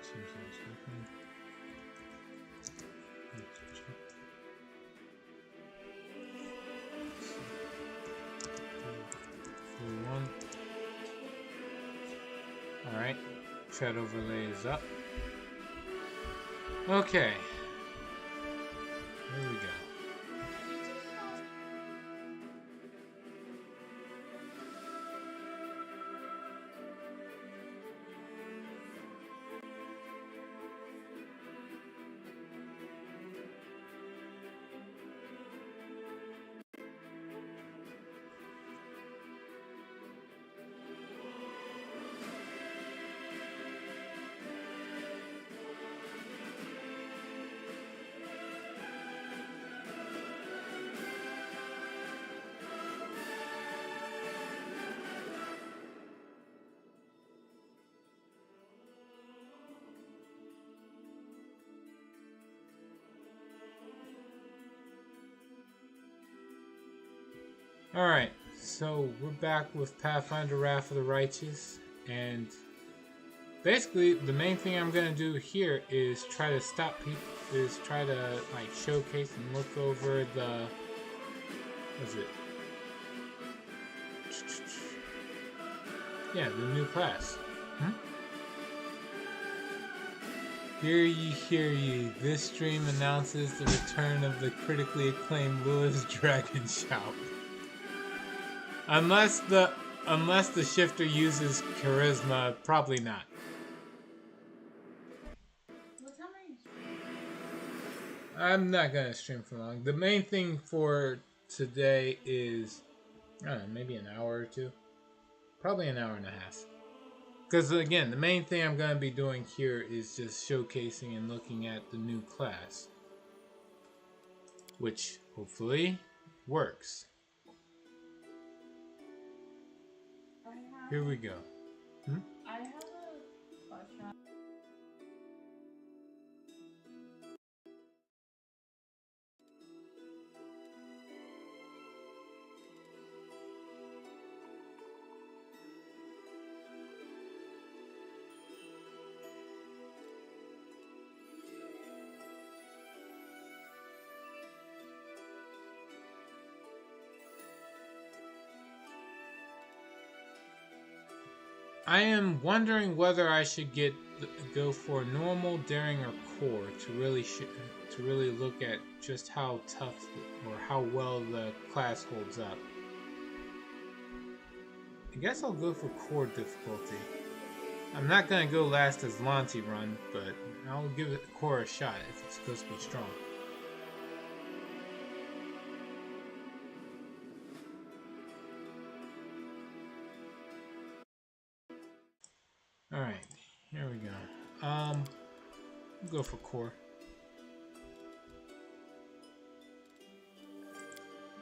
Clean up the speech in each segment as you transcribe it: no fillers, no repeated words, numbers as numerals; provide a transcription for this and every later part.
seems like it's working. One. Alright, tread overlay is up. Okay. Here we go. Alright, so we're back with Pathfinder Wrath of the Righteous, and basically the main thing I'm going to do here is try to stop people, is try to like showcase and look over the, what is it? Yeah, the new class. Hear ye, this stream announces the return of the critically acclaimed Lewis Dragonshout. Unless the shifter uses charisma, probably not. I'm not gonna stream for long. The main thing for today is, I don't know, maybe an hour or two. Probably an hour and a half. Because again, the main thing I'm gonna be doing here is just showcasing and looking at the new class. Which hopefully works. Here we go. I have a question. I am wondering whether I should go for normal, daring, or core to really look at just how tough or how well the class holds up. I guess I'll go for core difficulty. I'm not gonna go last as Lanti run, but I'll give it core a shot if it's supposed to be strong. Alright, here we go. We'll go for core.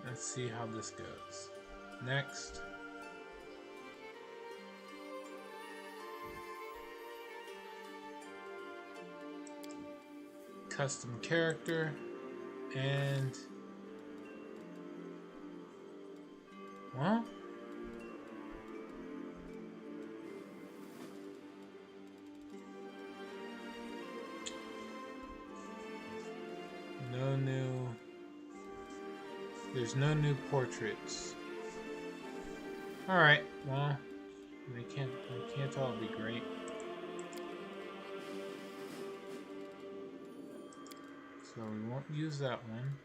Let's see how this goes. Next. Custom character. And... well... there's no new portraits. Alright, well, they can't all be great. So we won't use that one.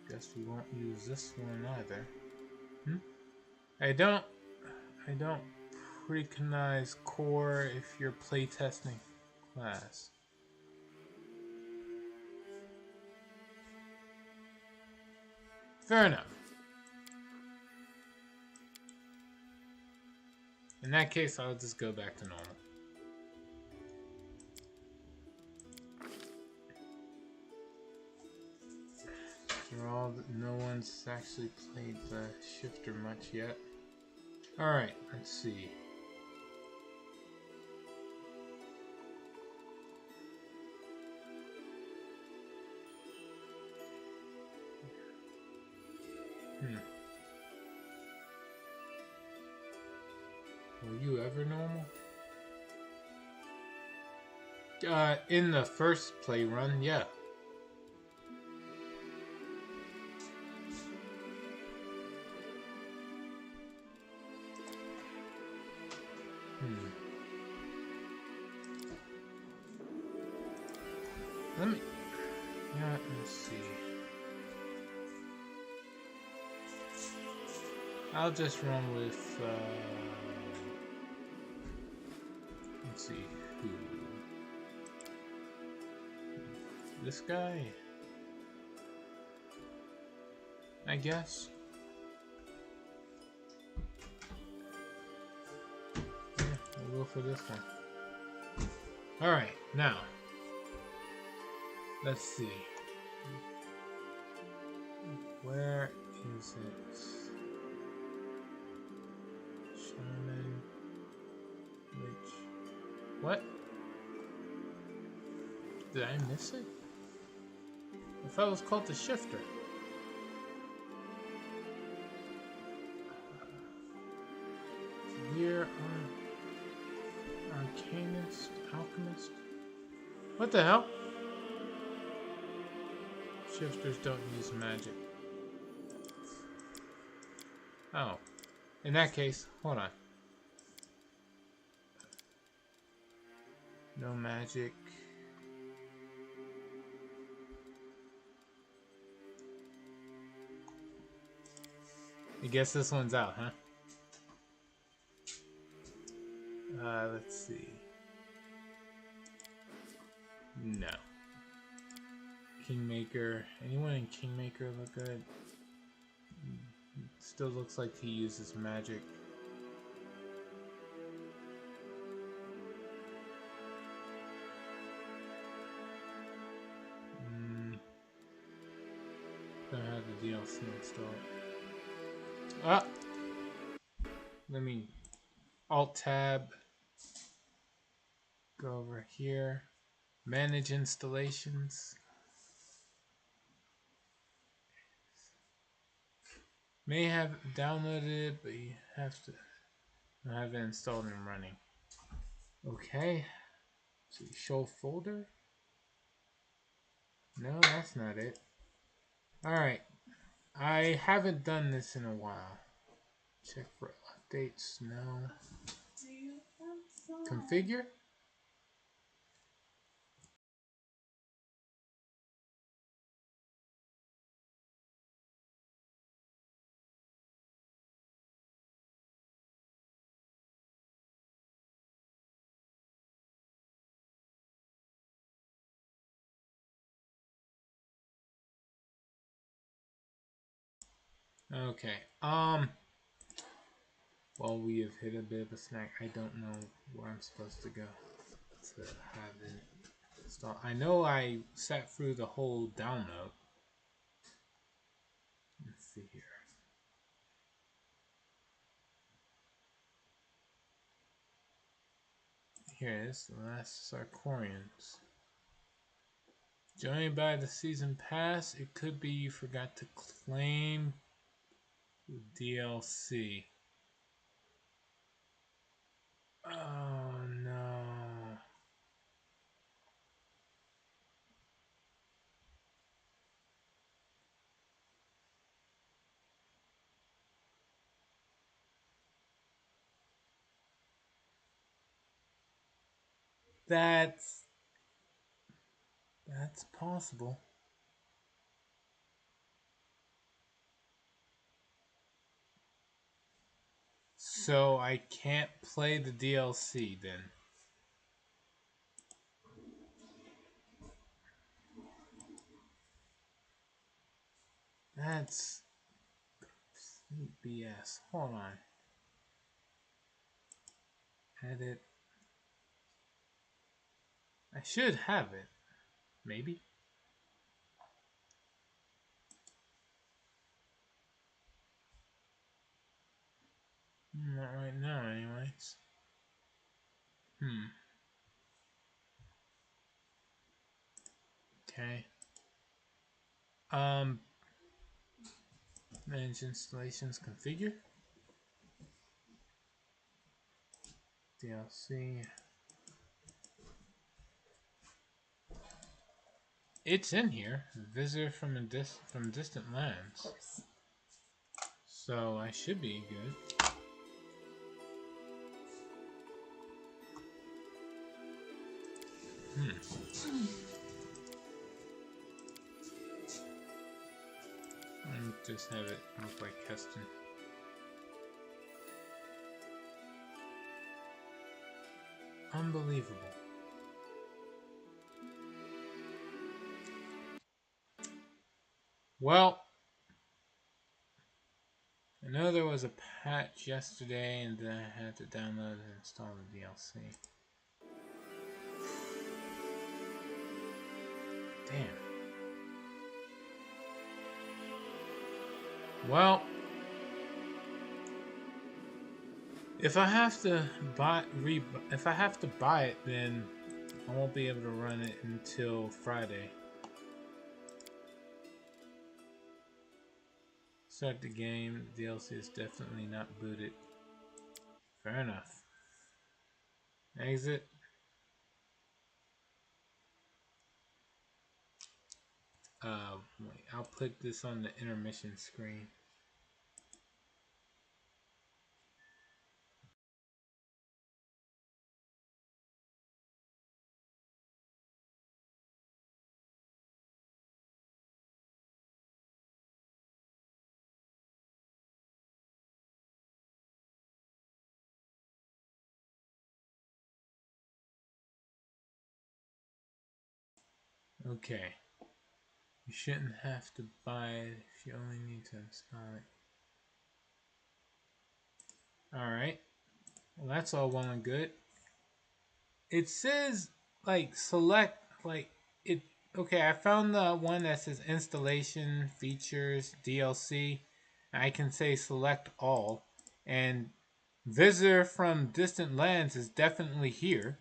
Guess we won't use this one either. I don't recognize core if you're playtesting class. Fair enough. In that case, I'll just go back to normal. No one's actually played the shifter much yet. Alright, let's see. Were you ever normal? In the first play run, yeah. Let's see. I'll just run with, let's see, who? This guy? I guess. Yeah, we'll go for this one. Alright, now. Let's see. Where is it? Shaman. Which? What? Did I miss it? I thought it was called the Shifter. Year Arcanist, Alchemist. What the hell? Shifters don't use magic. Oh. In that case, hold on. No magic. I guess this one's out, huh? Let's see. No. Kingmaker. Anyone in Kingmaker look good? Still looks like he uses magic. Don't have the DLC installed. Ah! Let me Alt-Tab. Go over here. Manage installations. May have downloaded it, but you have to have it installed and running. Okay. So show folder. No, that's not it. Alright. I haven't done this in a while. Check for updates. No. Configure. Okay. Well, we have hit a bit of a snack. I don't know where I'm supposed to go to have it installed. I know I sat through the whole download. Let's see here. Here it is, The Last Sarkorians. Joined by the season pass, it could be you forgot to claim the DLC. Oh no. That's possible. So I can't play the DLC then. That's BS. Hold on. Edit. I should have it. Maybe. Not right now, anyways. Okay. Manage installations, configure. DLC. It's in here. Visitor from from distant lands. Of course. So I should be good. And just have it look like Heston. Unbelievable. Well, I know there was a patch yesterday and then I had to download and install the DLC. Damn. Well, if I have to buy it, then I won't be able to run it until Friday. Start the game. The DLC is definitely not booted. Fair enough. Exit. Wait, I'll put this on the intermission screen. Okay. You shouldn't have to buy it if you only need to install it. Alright. Well, that's all well and good. It says, like, select, like, it. Okay, I found the one that says installation, features, DLC. I can say select all. And visitor from distant lands is definitely here.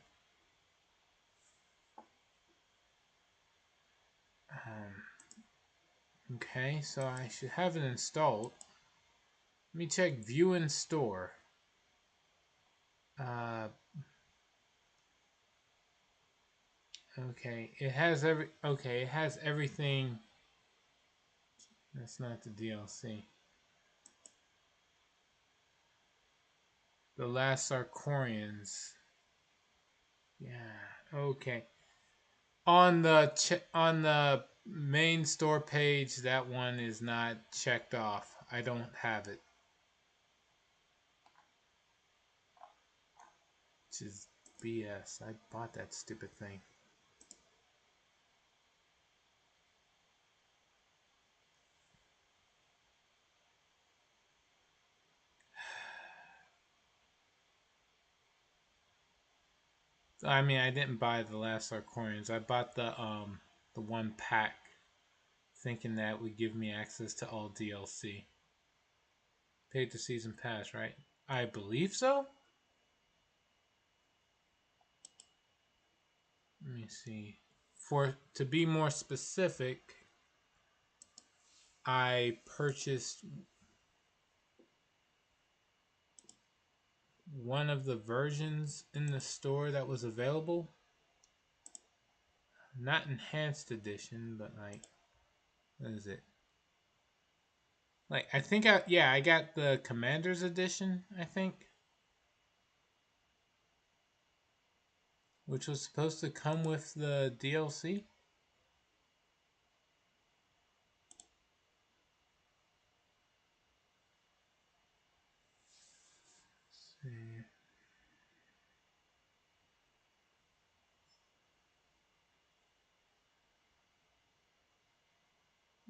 Okay, so I should have it installed. Let me check view and store. Okay, it has everything. That's not the DLC. The Last Sarkorians. Yeah, okay. On the main store page, that one is not checked off. I don't have it. Which is BS. I bought that stupid thing. I mean, I didn't buy the Last Sarkorians. I bought the one pack, thinking that would give me access to all DLC. Paid the season pass, right? I believe so. Let me see. To be more specific, I purchased one of the versions in the store that was available. Not enhanced edition, but like, what is it? Like, I think I got the Commander's edition, I think. Which was supposed to come with the DLC. Let's see.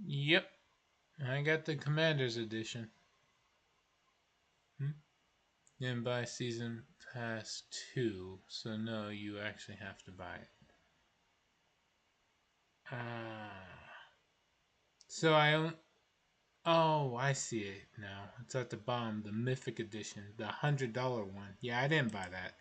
Yep, I got the Commander's edition. Then buy Season Pass 2, so no, you actually have to buy it. So I own. Oh, I see it now. It's at the bottom, the Mythic Edition, the $100 one. Yeah, I didn't buy that.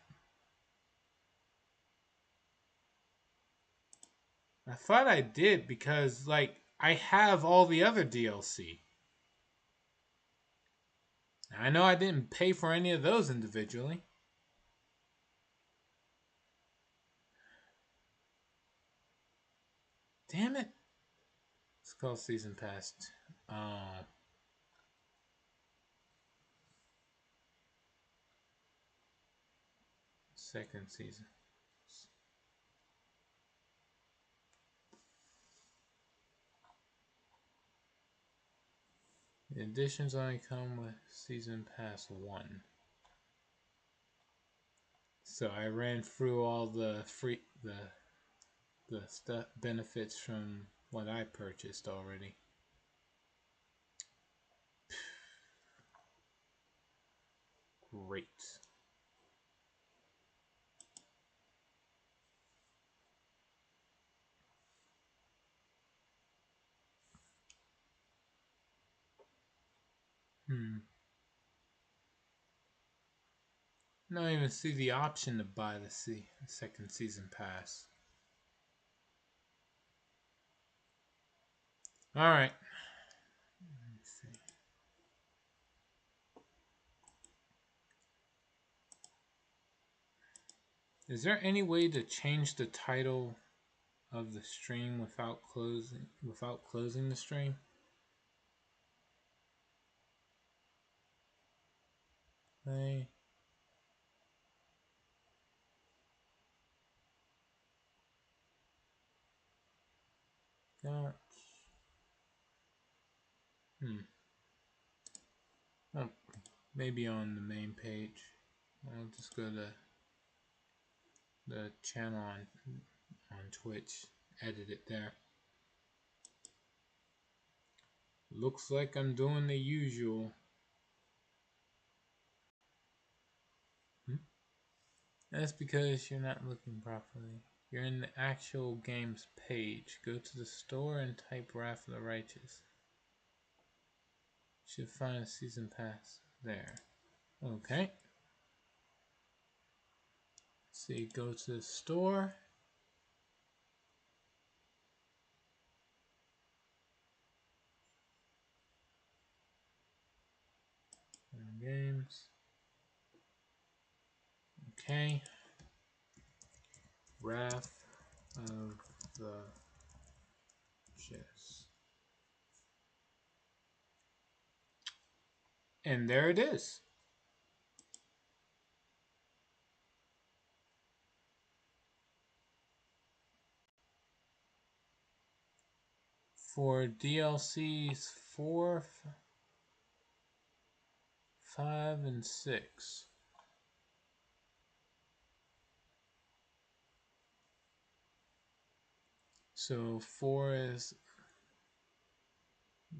I thought I did because, like, I have all the other DLC. I know I didn't pay for any of those individually. called Season Pass. Second season. The editions only come with Season Pass 1. So I ran through all the the stuff benefits from what I purchased already. Great. Not even see the option to buy the second season pass. All right. Let me see. Is there any way to change the title of the stream without closing the stream? Play. Got. Well, maybe on the main page. I'll just go to the channel on Twitch, edit it there. Looks like I'm doing the usual. That's because you're not looking properly. You're in the actual game's page. Go to the store and type Wrath of the Righteous. Should find a season pass there. Okay. See, go to the store. Games. Okay. Wrath of the Righteous. And there it is. For DLCs 4, 5, and 6. So 4 is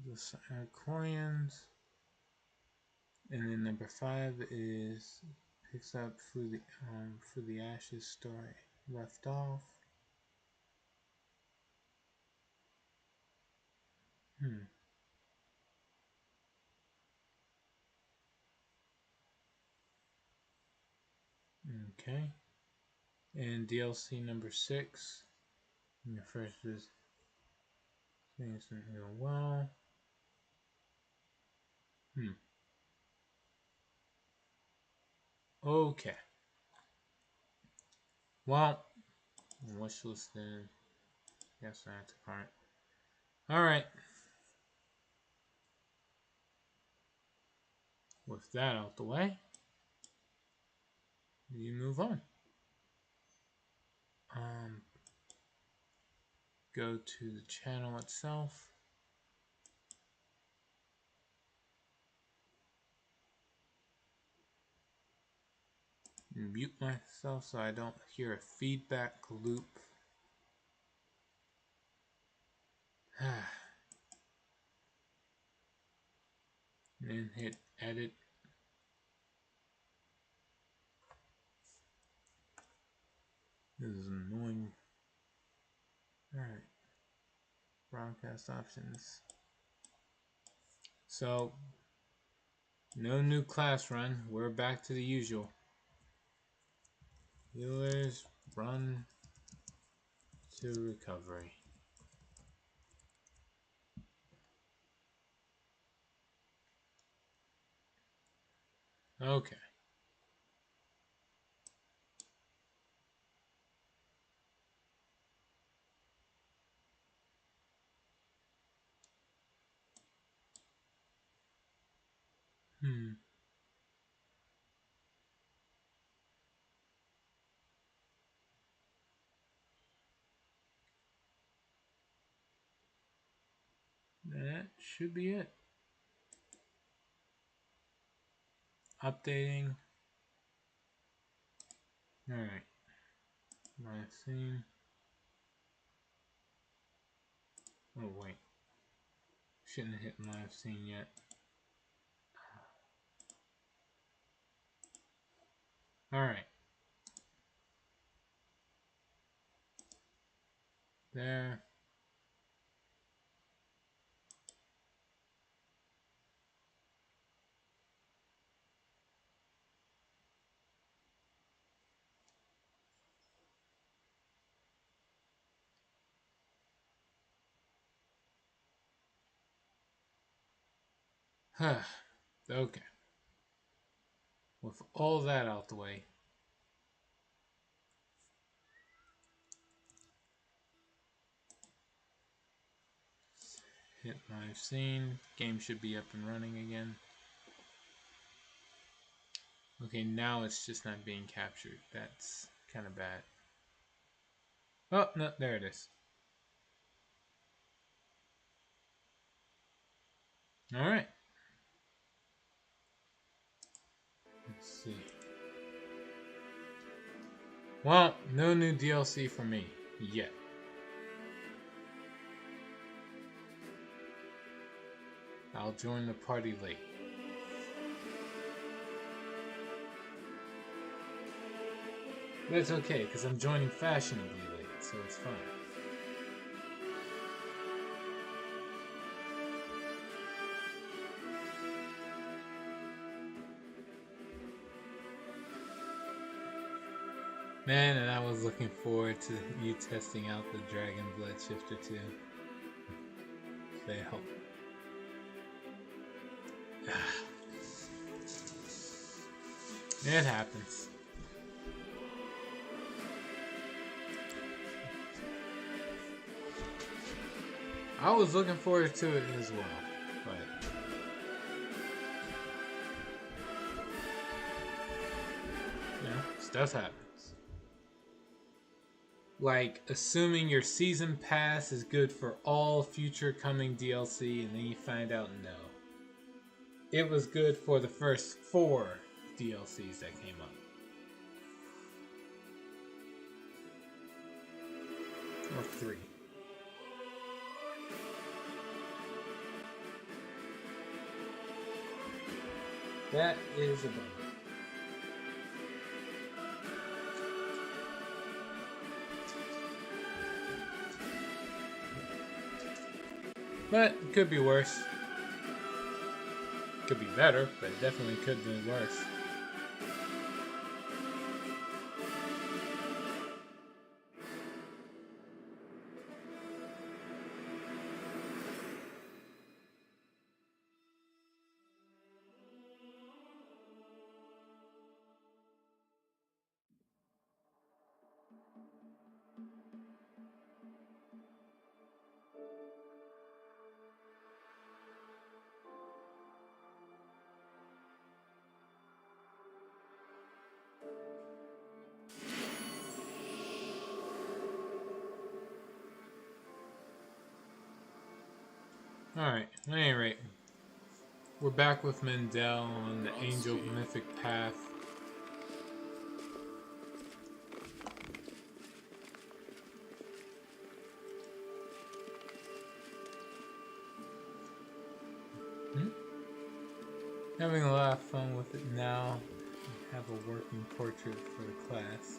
the Sarkorians, and then number 5 is picks up for the Ashes story left off. Okay. And DLC number 6. And the first is things didn't go well. Okay. Well, wish listed. Yes, that's a part. Alright. With that out the way, you move on. Go to the channel itself. Mute myself so I don't hear a feedback loop. And hit edit. This is annoying. Alright. Broadcast options. So, no new class run. We're back to the usual. Healers run to recovery. Okay. Hmm. That should be it. Updating. Alright. Live scene. Oh, wait. Shouldn't have hit live scene yet. Alright. There. Okay. With all that out the way. Hit live scene. Game should be up and running again. Okay, now it's just not being captured. That's kind of bad. Oh, no, there it is. Alright. Let's see. Well, no new DLC for me. Yet. I'll join the party late. That's okay, because I'm joining fashionably late, so it's fine. Man, and I was looking forward to you testing out the Dragon Blood Shifter too. They help. It happens. I was looking forward to it as well, but you know, stuff happens. Like, assuming your season pass is good for all future coming DLC, and then you find out no. It was good for the first 4 DLCs that came up. Or 3. That is a bummer. But it could be worse. Could be better, but it definitely could be worse. Alright, at any rate, we're back with Mendel on the Angel Mythic Path. Having a lot of fun with it now. I have a working portrait for the class.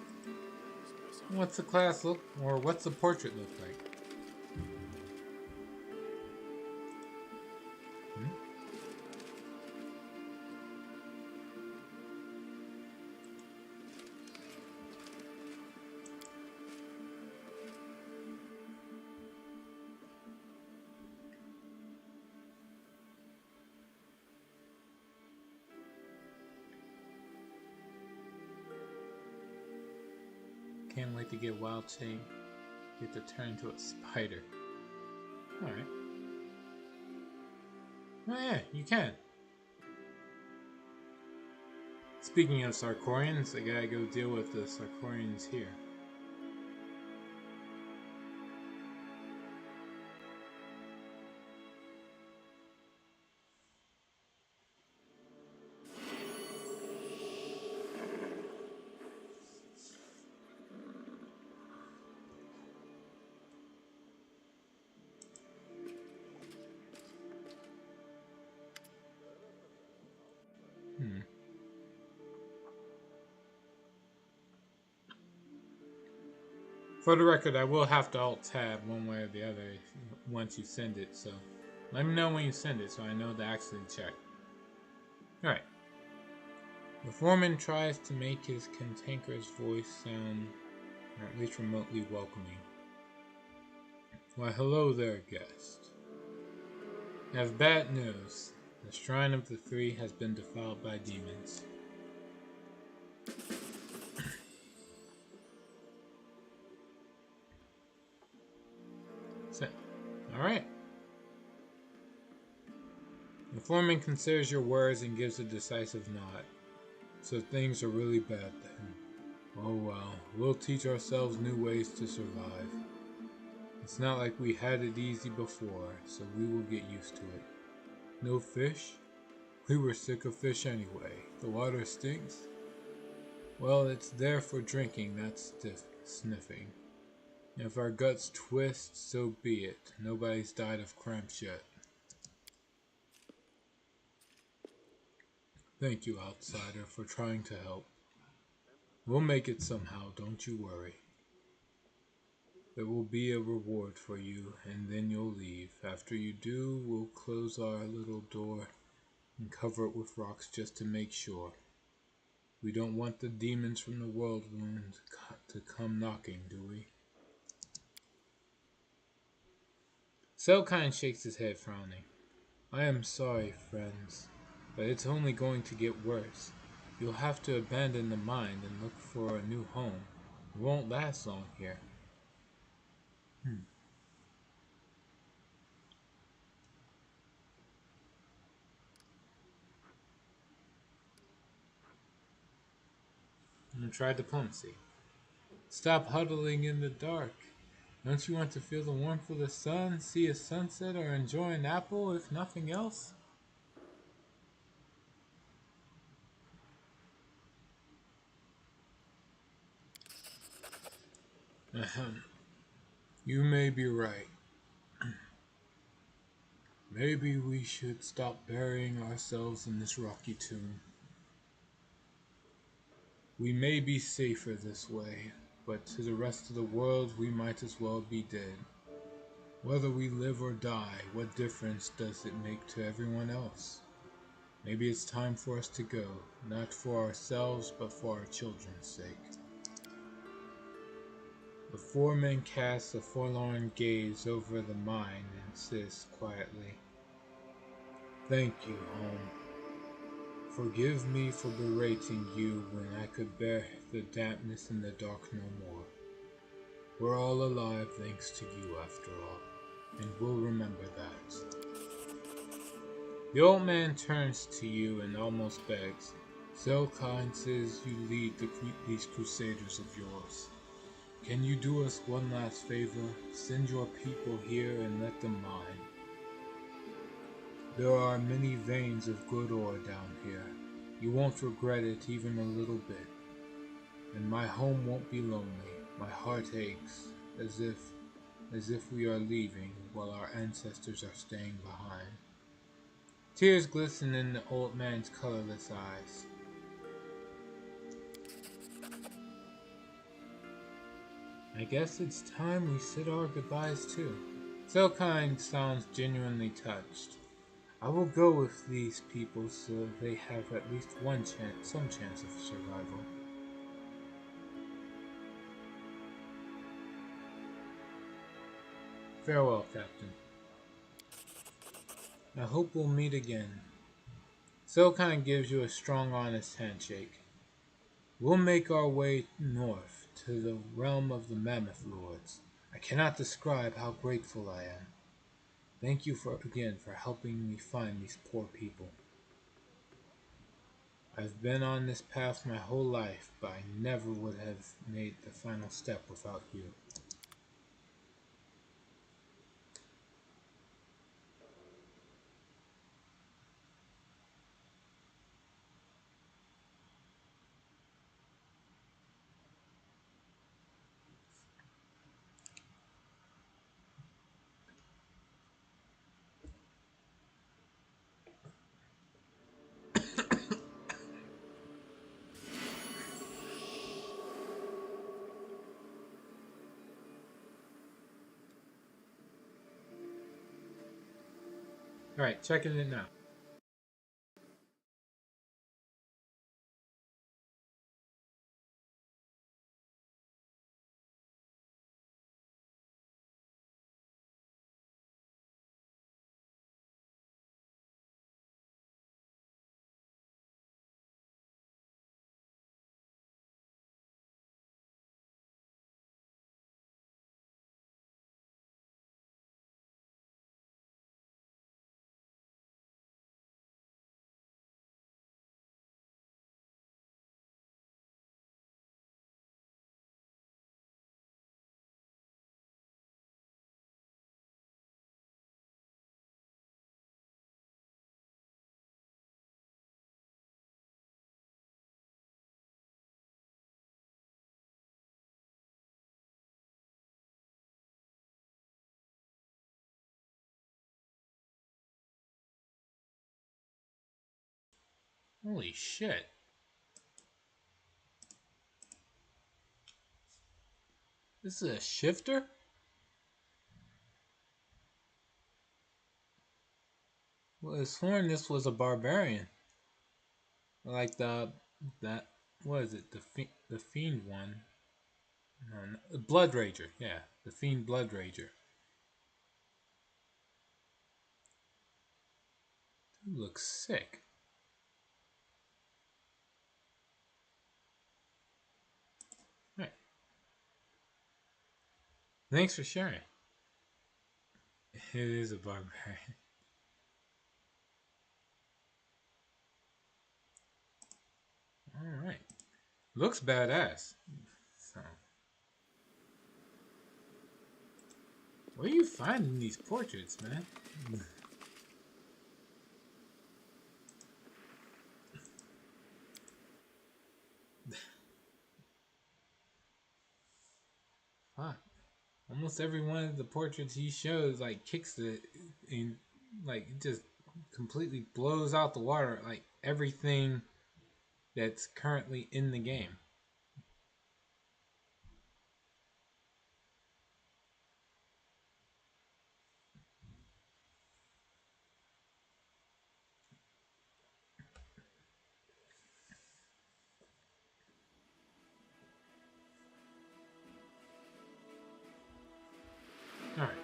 What's the class look, or what's the portrait look like? Can't wait to get Wild Chain. Get to turn into a spider. Alright. Oh yeah, you can. Speaking of Sarkorians, I gotta go deal with the Sarkorians here. For the record, I will have to alt-tab one way or the other once you send it, so let me know when you send it so I know to actually check. Alright. The foreman tries to make his cantankerous voice sound at least remotely welcoming. Why, hello there, guest. I have bad news. The Shrine of the Three has been defiled by demons. Alright. The foreman considers your words and gives a decisive nod. So things are really bad then. Oh well, we'll teach ourselves new ways to survive. It's not like we had it easy before, so we will get used to it. No fish? We were sick of fish anyway. The water stinks. Well, it's there for drinking, that's sniffing. If our guts twist, so be it. Nobody's died of cramps yet. Thank you, outsider, for trying to help. We'll make it somehow, don't you worry. There will be a reward for you, and then you'll leave. After you do, we'll close our little door and cover it with rocks just to make sure. We don't want the demons from the Whirlwind to come knocking, do we? Selkine shakes his head, frowning. I am sorry, friends, but it's only going to get worse. You'll have to abandon the mine and look for a new home. It won't last long here. And try diplomacy. Stop huddling in the dark. Don't you want to feel the warmth of the sun, see a sunset, or enjoy an apple, if nothing else? Ahem. You may be right. Maybe we should stop burying ourselves in this rocky tomb. We may be safer this way, but to the rest of the world we might as well be dead. Whether we live or die, what difference does it make to everyone else? Maybe it's time for us to go, not for ourselves, but for our children's sake. The foreman casts a forlorn gaze over the mine and says quietly, Thank you, home. Forgive me for berating you when I could bear the dampness in the dark no more. We're all alive thanks to you after all, and we'll remember that. The old man turns to you and almost begs. Selkine says you lead these crusaders of yours. Can you do us one last favor? Send your people here and let them mine. There are many veins of good ore down here. You won't regret it even a little bit. And my home won't be lonely. My heart aches, as if we are leaving while our ancestors are staying behind. Tears glisten in the old man's colorless eyes. I guess it's time we said our goodbyes too. Selkine sounds genuinely touched. I will go with these people so they have at least some chance of survival. Farewell, Captain. I hope we'll meet again. Selkine gives you a strong, honest handshake. We'll make our way north to the realm of the Mammoth Lords. I cannot describe how grateful I am. Thank you again for helping me find these poor people. I've been on this path my whole life, but I never would have made the final step without you. Alright, checking it now. Holy shit. This is a shifter? Well, it's sworn this was a barbarian. Like that, what is it? The Fiend one. No, Blood Rager, yeah. The Fiend Blood Rager. Dude looks sick. Right. Thanks for sharing. It is a barbarian. Alright. Looks badass. So, where are you finding these portraits, man? Fuck. Almost every one of the portraits he shows like kicks it in, like it just completely blows out the water like everything that's currently in the game. Alright.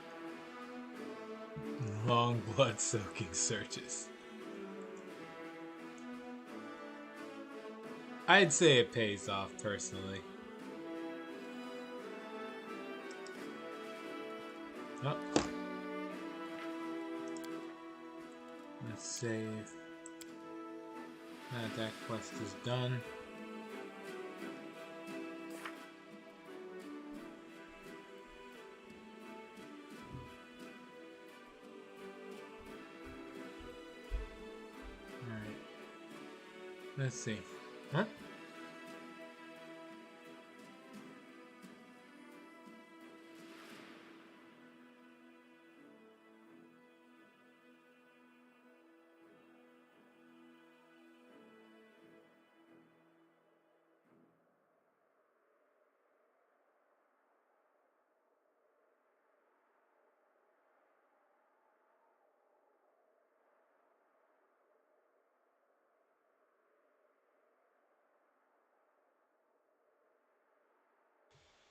Long blood soaking searches. I'd say it pays off personally. Oh. Let's save. That quest is done. Alright. Let's see. Huh?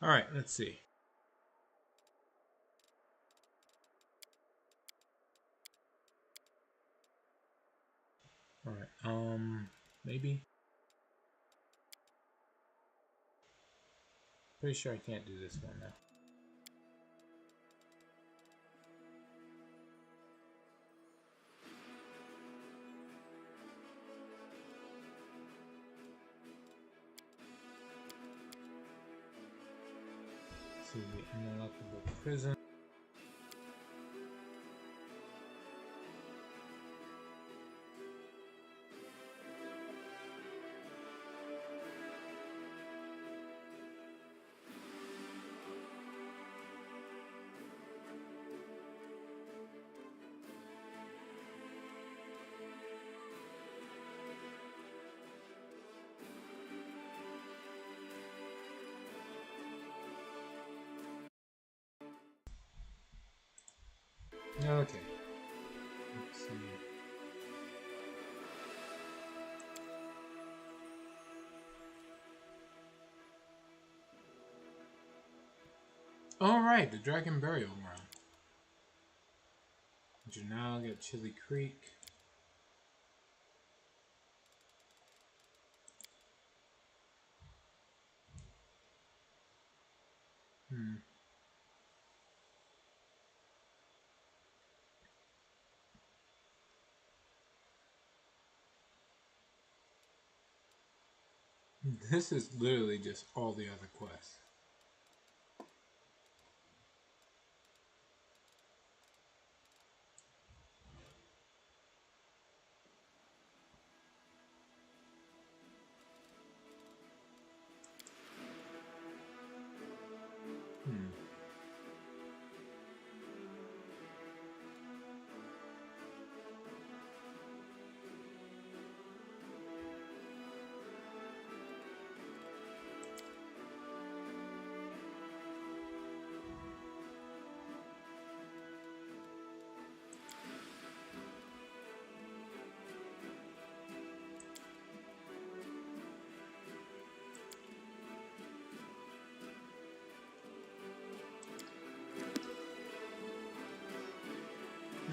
Alright, let's see. Alright, maybe? Pretty sure I can't do this one now. See the unlockable prison. Okay. Let's see. Alright, the Dragon Burial Ground. You now get Chili Creek. This is literally just all the other quests.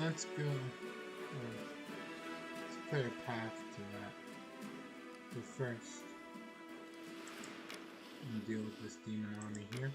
Let's go. Let's clear a path to that. But first, and deal with this demon army here.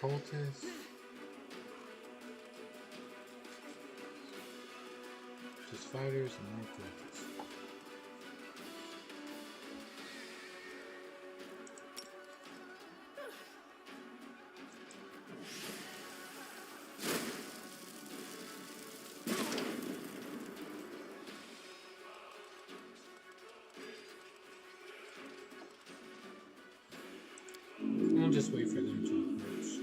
Cultists. Just fighters and more cultists. We'll just wait for them to approach.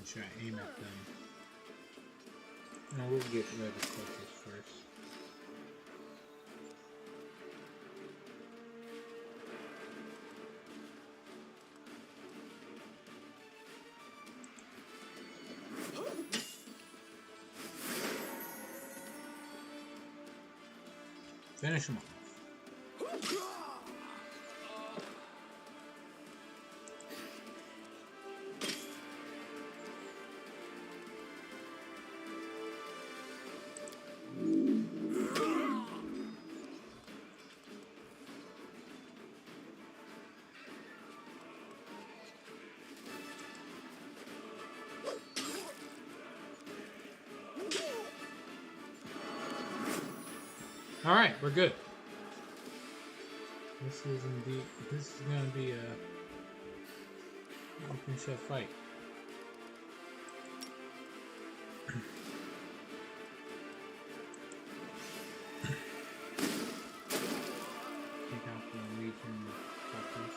Should I aim at them? No, we'll get rid of the cultists first. Finish them off. Alright, we're good. This is gonna be a open shut fight. Take out the Legion fortress.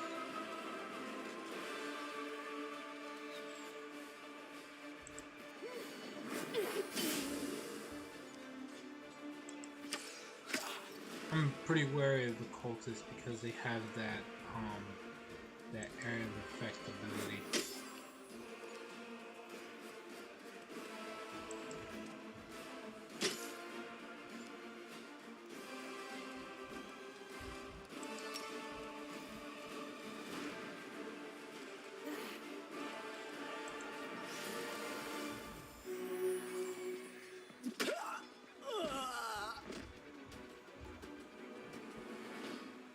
I'm pretty wary of the cultists because they have that area of effect ability.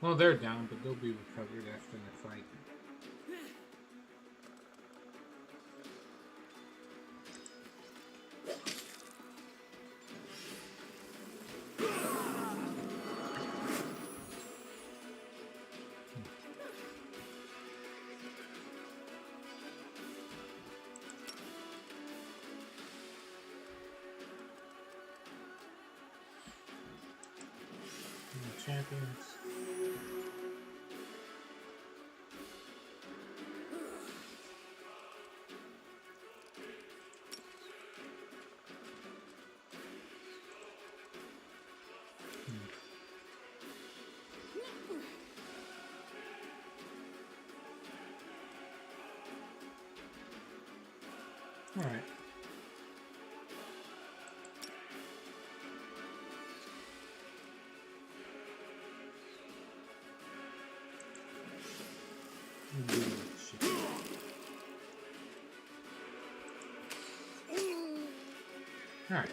Well, they're down, but they'll be recovered after the fight. Champions. All right. All right.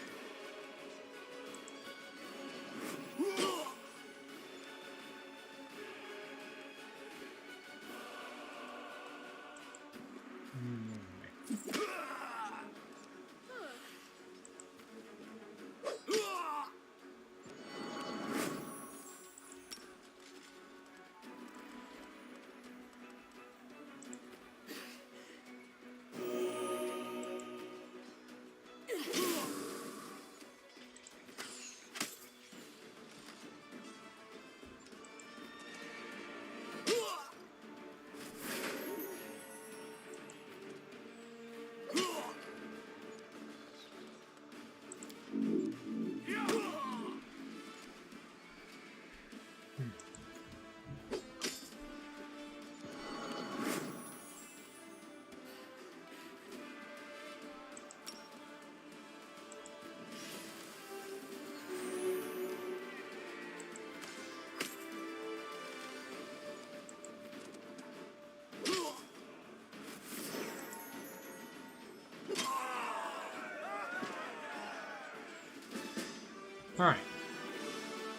Alright.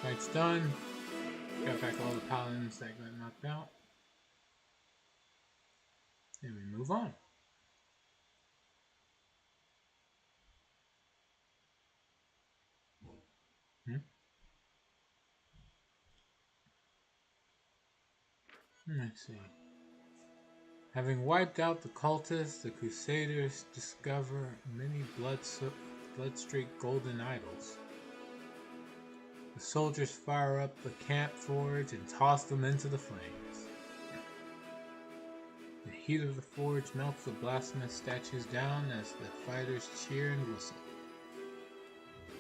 Fight's done. Got back all the paladins that got knocked out. And we move on. Let's see. Having wiped out the cultists, the Crusaders discover many blood-streaked golden idols. The soldiers fire up the camp forge and toss them into the flames. The heat of the forge melts the blasphemous statues down as the fighters cheer and whistle.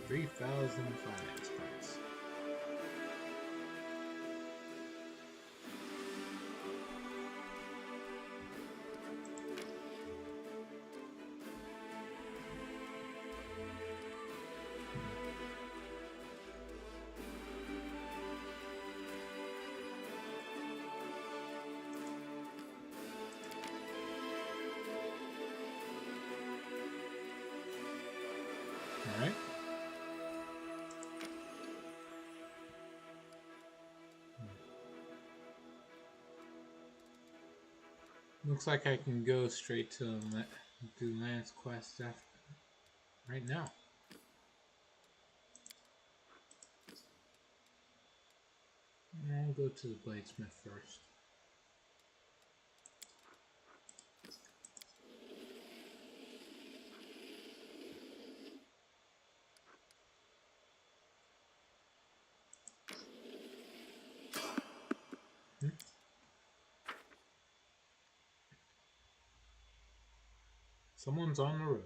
3,000 finance points. Alright. Looks like I can go straight to do Lance quest after right now. I'll go to the bladesmith first. Someone's on the road.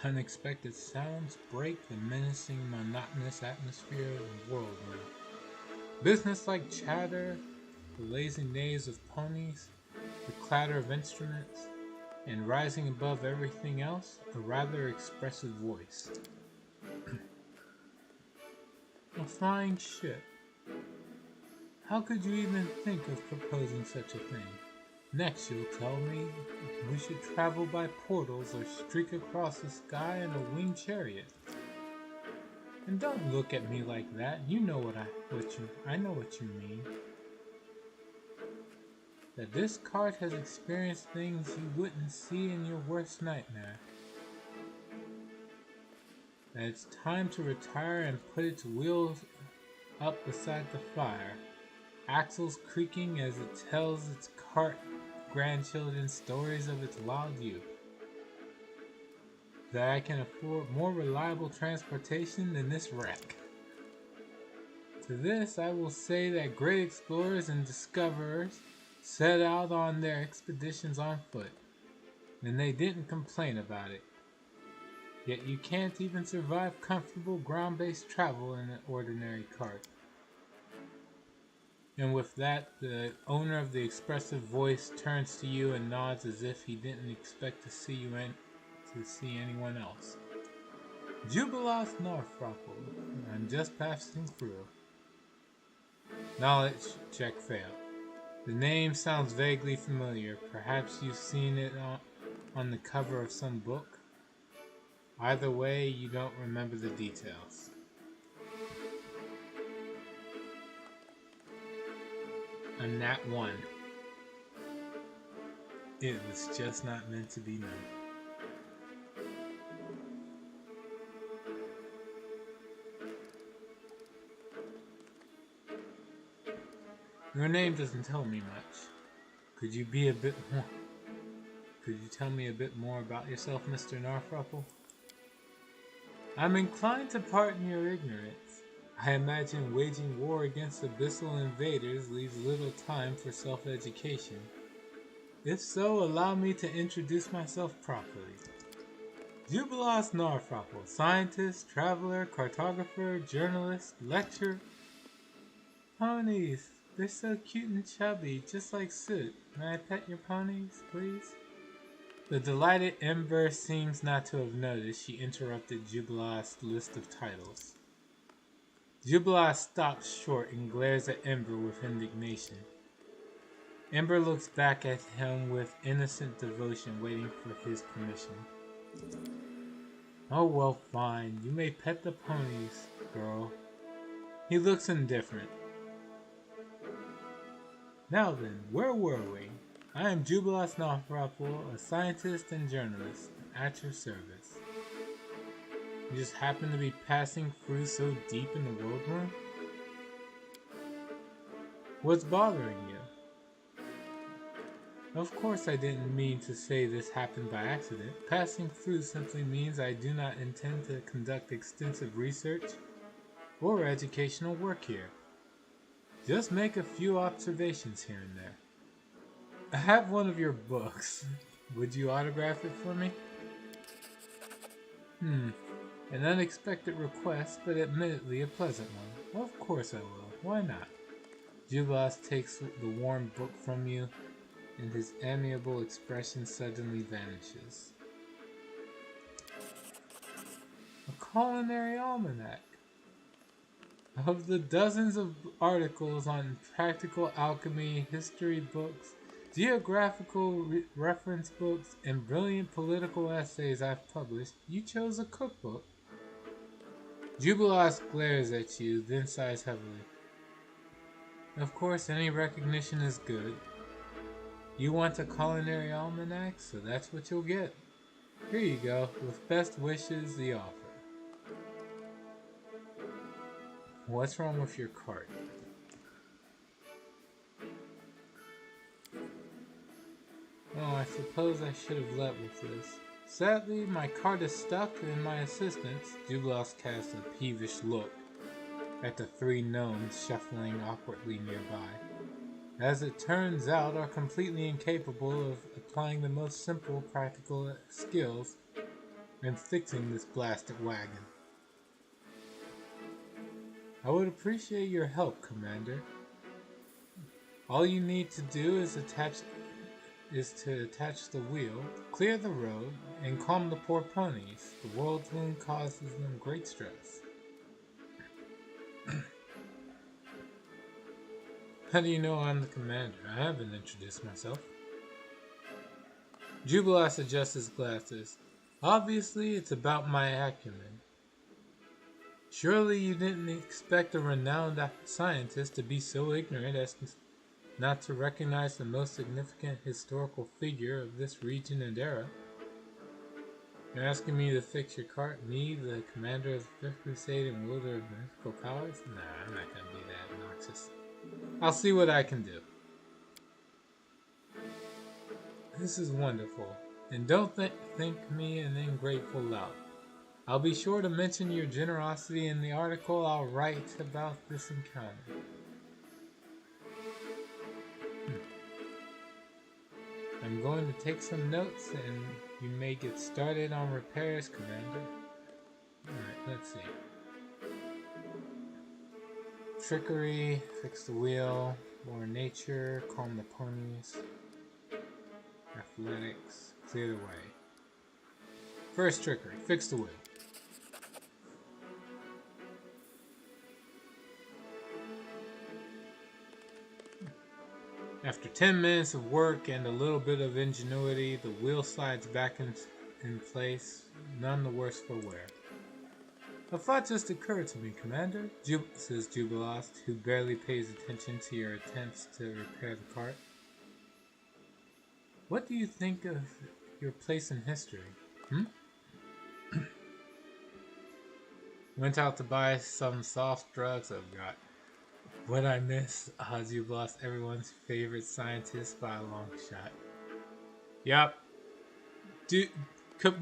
Unexpected sounds break the menacing, monotonous atmosphere of the world now. Business-like chatter, the lazy neighs of ponies, the clatter of instruments, and rising above everything else, a rather expressive voice. A flying ship. How could you even think of proposing such a thing? Next, you'll tell me we should travel by portals or streak across the sky in a winged chariot. And don't look at me like that. You know I know what you mean. That this cart has experienced things you wouldn't see in your worst nightmare. That it's time to retire and put its wheels up beside the fire, axles creaking as it tells its cart grandchildren stories of its wild youth. That I can afford more reliable transportation than this wreck. To this I will say that great explorers and discoverers set out on their expeditions on foot, and they didn't complain about it. Yet you can't even survive comfortable ground-based travel in an ordinary cart. And with that, the owner of the expressive voice turns to you and nods as if he didn't expect to see anyone else. Jubilas Northruffle. I'm just passing through. Knowledge check failed. The name sounds vaguely familiar. Perhaps you've seen it on the cover of some book. Either way, you don't remember the details. A nat 1. It was just not meant to be known. Your name doesn't tell me much. Could you tell me a bit more about yourself, Mr. Northruffle? I'm inclined to pardon your ignorance. I imagine waging war against abyssal invaders leaves little time for self-education. If so, allow me to introduce myself properly. Jubilas Northruffle, scientist, traveler, cartographer, journalist, lecturer. Ponies, they're so cute and chubby, just like Soot. May I pet your ponies, please? The delighted Ember seems not to have noticed she interrupted Jubilas' list of titles. Jubilas stops short and glares at Ember with indignation. Ember looks back at him with innocent devotion, waiting for his permission. Oh well, fine. You may pet the ponies, girl. He looks indifferent. Now then, where were we? I am Jubilas Northruffle, a scientist and journalist, at your service. You just happen to be passing through so deep in the world room? What's bothering you? Of course I didn't mean to say this happened by accident. Passing through simply means I do not intend to conduct extensive research or educational work here. Just make a few observations here and there. I have one of your books. Would you autograph it for me? An unexpected request, but admittedly a pleasant one. Well, of course I will. Why not? Jubilas takes the worn book from you, and his amiable expression suddenly vanishes. A culinary almanac. Of the dozens of articles on practical alchemy, history books, geographical reference books, and brilliant political essays I've published, you chose a cookbook. Jubilas glares at you, then sighs heavily. Of course, any recognition is good. You want a culinary almanac, so that's what you'll get. Here you go, with best wishes, the author. What's wrong with your cart? Oh, I suppose I should have led with this. Sadly, my cart is stuck, and my assistants, Jubilas cast a peevish look at the three gnomes shuffling awkwardly nearby, as it turns out, are completely incapable of applying the most simple practical skills in fixing this blasted wagon. I would appreciate your help, Commander. All you need to do is to attach the wheel, clear the road, and calm the poor ponies. The world's wound causes them great stress. How do you know I'm the commander? I haven't introduced myself. Jubilas adjusts his glasses. Obviously, it's about my acumen. Surely you didn't expect a renowned scientist to be so ignorant as not to recognize the most significant historical figure of this region and era. You're asking me to fix your cart? Me, the commander of the 5th Crusade and wielder of mythical powers? Nah, I'm not gonna be that obnoxious. I'll see what I can do. This is wonderful, and don't think me an ungrateful lout. I'll be sure to mention your generosity in the article I'll write about this encounter. I'm going to take some notes, and you may get started on repairs, Commander. Alright, let's see. Trickery, fix the wheel, more nature, calm the ponies, athletics, clear the way. First trickery, fix the wheel. After 10 minutes of work and a little bit of ingenuity, the wheel slides back in place, none the worse for wear. A thought just occurred to me, Commander, says Jubilas, who barely pays attention to your attempts to repair the cart. What do you think of your place in history? Went out to buy some soft drugs. Oh god. What I miss, Jubilas, everyone's favorite scientist by a long shot. Yup.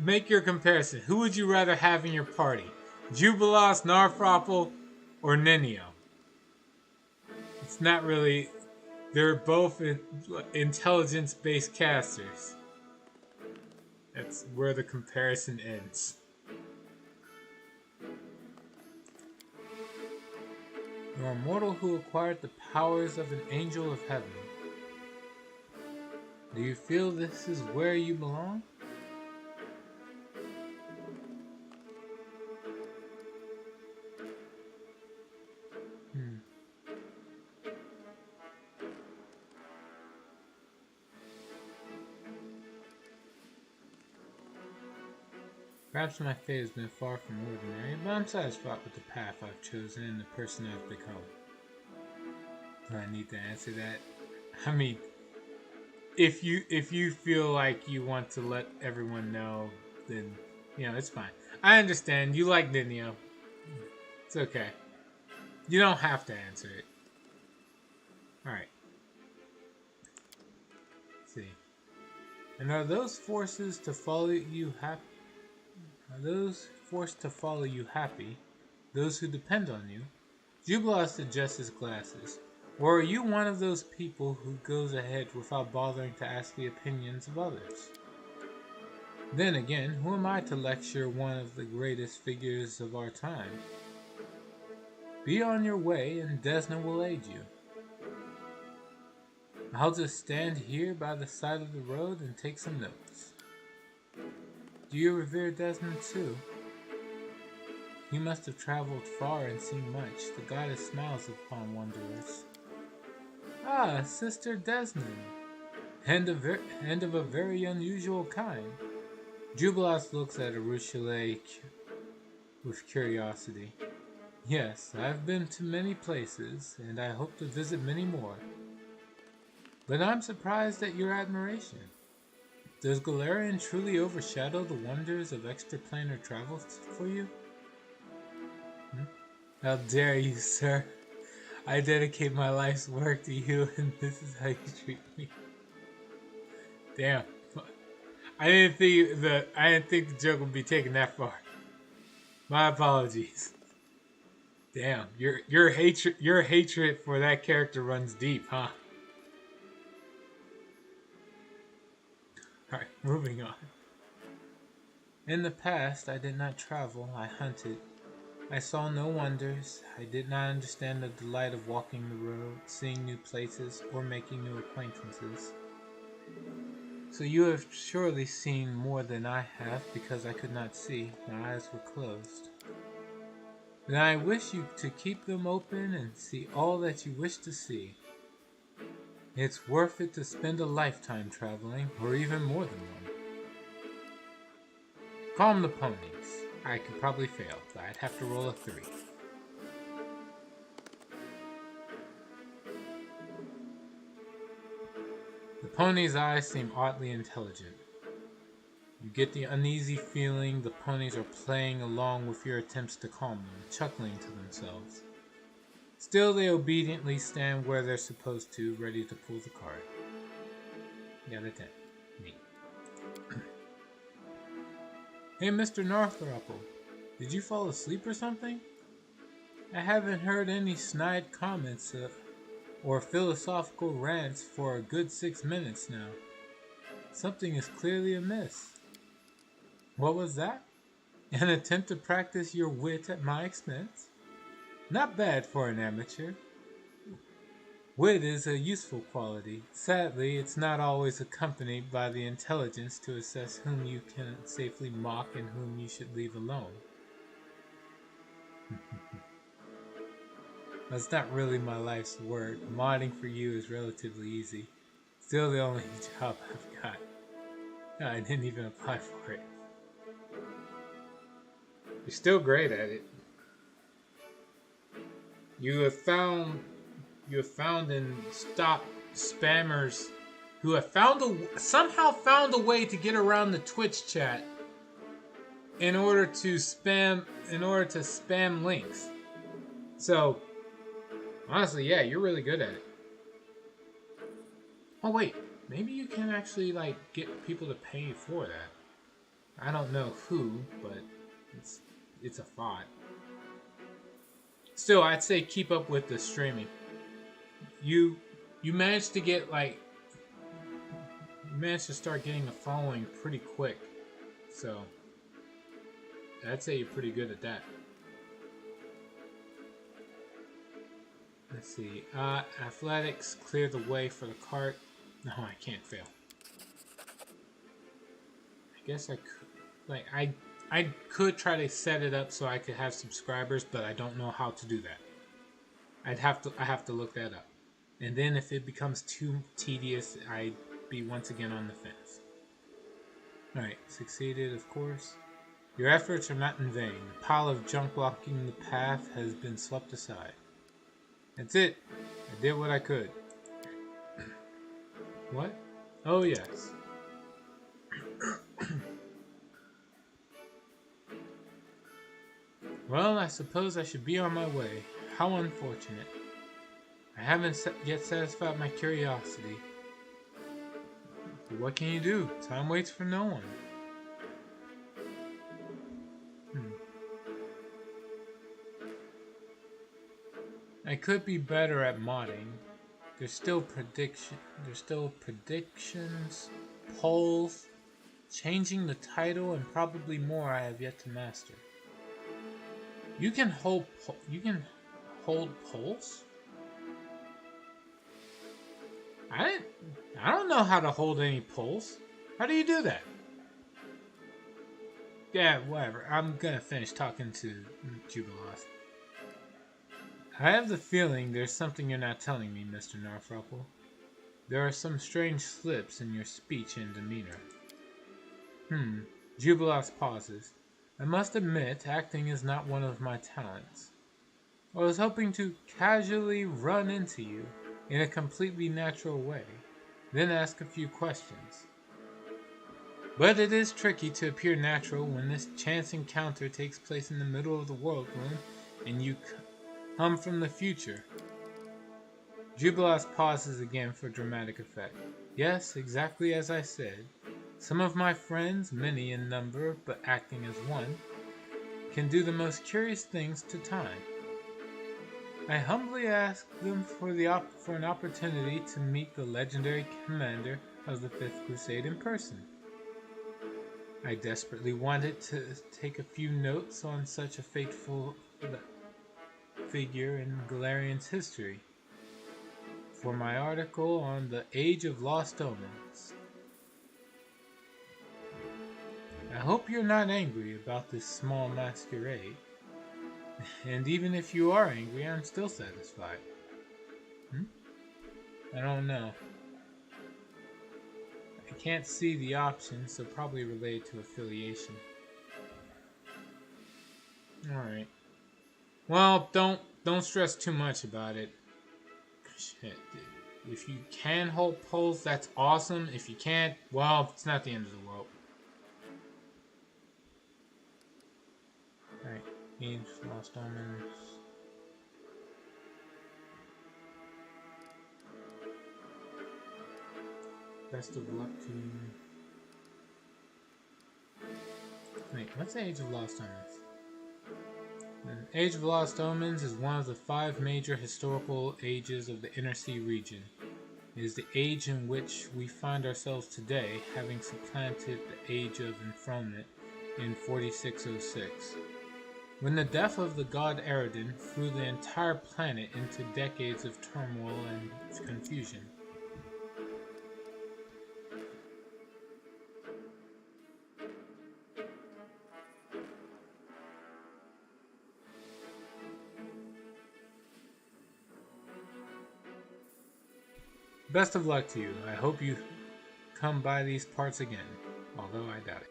Make your comparison. Who would you rather have in your party? Jubilas, Narfropple, or Ninio? It's not really... They're both intelligence-based casters. That's where the comparison ends. You are a mortal who acquired the powers of an angel of heaven. Do you feel this is where you belong? Perhaps my fate has been far from ordinary, but I'm satisfied with the path I've chosen and the person I've become. Do I need to answer that? I mean, if you feel like you want to let everyone know, then, you know, it's fine. I understand. You like Ninio. It's okay. You don't have to answer it. Alright. Let's see. And are those forces to follow you happy? Are those forced to follow you happy? those who depend on you? Jubilost adjusts his glasses. Or are you one of those people who goes ahead without bothering to ask the opinions of others? Then again, who am I to lecture one of the greatest figures of our time? Be on your way and Desna will aid you. I'll just stand here by the side of the road and take some notes. Do you revere Desna too? You must have traveled far and seen much. The goddess smiles upon wanderers. Ah, Sister Desmond, and of a very unusual kind. Jubilost looks at Arushale with curiosity. Yes, I've been to many places, and I hope to visit many more. But I'm surprised at your admiration. Does Golarion truly overshadow the wonders of extraplanar travel for you? How dare you, sir? I dedicate my life's work to you, and this is how you treat me. Damn. I didn't think the joke would be taken that far. My apologies. Damn, your hatred for that character runs deep, huh? Alright, moving on. In the past, I did not travel, I hunted. I saw no wonders. I did not understand the delight of walking the road, seeing new places, or making new acquaintances. So you have surely seen more than I have, because I could not see. My eyes were closed. Then I wish you to keep them open and see all that you wish to see. It's worth it to spend a lifetime traveling, or even more than one. Calm the ponies. I could probably fail, but I'd have to roll a 3. The pony's eyes seem oddly intelligent. You get the uneasy feeling the ponies are playing along with your attempts to calm them, chuckling to themselves. Still, they obediently stand where they're supposed to, ready to pull the cart. Got a 10. Neat. Hey, Mr. Northropple, did you fall asleep or something? I haven't heard any snide comments or philosophical rants for a good 6 minutes now. Something is clearly amiss. What was that? An attempt to practice your wit at my expense? Not bad for an amateur. Wit is a useful quality. Sadly, it's not always accompanied by the intelligence to assess whom you can safely mock and whom you should leave alone. That's not really my life's work. Modding for you is relatively easy. Still the only job I've got. I didn't even apply for it. You're still great at it. You have found and stopped spammers who have somehow found a way to get around the Twitch chat in order to spam links. So honestly, yeah, you're really good at it. Oh wait, maybe you can actually like get people to pay for that. I don't know who, but it's a thought. Still, I'd say keep up with the streaming. You managed to get you managed to start getting a following pretty quick. So I'd say you're pretty good at that. Let's see. Athletics, clear the way for the cart. No, I can't fail. I guess I could. I could try to set it up so I could have subscribers, but I don't know how to do that. I have to look that up. And then if it becomes too tedious, I'd be once again on the fence. Alright, succeeded, of course. Your efforts are not in vain. The pile of junk blocking the path has been swept aside. That's it. I did what I could. What? Oh, yes. Well, I suppose I should be on my way. How unfortunate. I haven't yet satisfied my curiosity. But what can you do? Time waits for no one. I could be better at modding. There's still predictions, polls, changing the title, and probably more I have yet to master. You can hold polls? I don't know how to hold any polls. How do you do that? Yeah, whatever. I'm gonna finish talking to Jubiloth. I have the feeling there's something you're not telling me, Mr. Narfruple. There are some strange slips in your speech and demeanor. Jubiloth pauses. I must admit, acting is not one of my talents. I was hoping to casually run into you in a completely natural way, then ask a few questions. But it is tricky to appear natural when this chance encounter takes place in the middle of the world room and you come from the future. Jubiloth pauses again for dramatic effect. Yes, exactly as I said. Some of my friends, many in number but acting as one, can do the most curious things to time. I humbly ask them for an opportunity to meet the legendary commander of the Fifth Crusade in person. I desperately wanted to take a few notes on such a fateful figure in Galarian's history for my article on the Age of Lost Omens. I hope you're not angry about this small masquerade. And even if you are angry, I'm still satisfied. I don't know. I can't see the options, so probably related to affiliation. Alright. Well, don't stress too much about it. Shit, dude. If you can hold polls, that's awesome. If you can't, well, it's not the end of the world. Alright. Age, Lost Omens. Best of luck to you. Wait, what's the Age of Lost Omens? The Age of Lost Omens is one of the 5 major historical ages of the Inner Sea region. It is the age in which we find ourselves today, having supplanted the Age of Enthronement in 4606. When the death of the god Eredin threw the entire planet into decades of turmoil and confusion. Best of luck to you. I hope you come by these parts again, although I doubt it.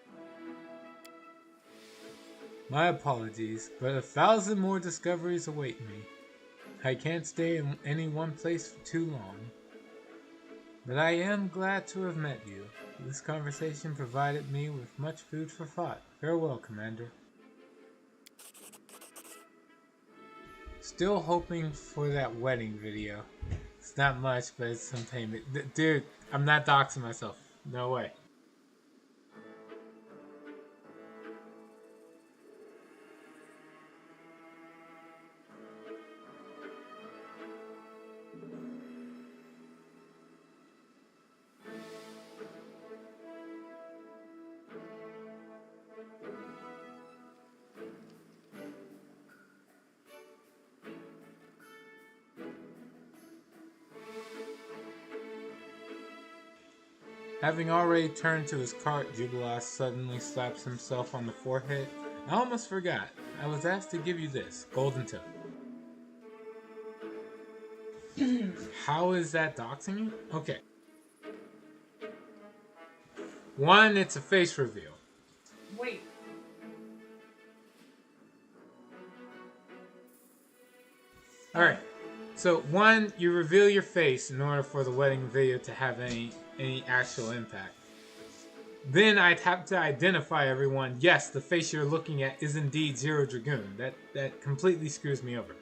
My apologies, but 1,000 more discoveries await me. I can't stay in any one place for too long. But I am glad to have met you. This conversation provided me with much food for thought. Farewell, Commander. Still hoping for that wedding video. It's not much, but it's some payment. Dude, I'm not doxing myself. No way. Having already turned to his cart, Jubiloth suddenly slaps himself on the forehead. I almost forgot. I was asked to give you this, Golden Toe. How is that doxing you? Okay. 1, it's a face reveal. Wait. Alright. So 1, you reveal your face in order for the wedding video to have any actual impact. Then I'd have to identify everyone. Yes, the face you're looking at is indeed Zero Dragoon. That completely screws me over.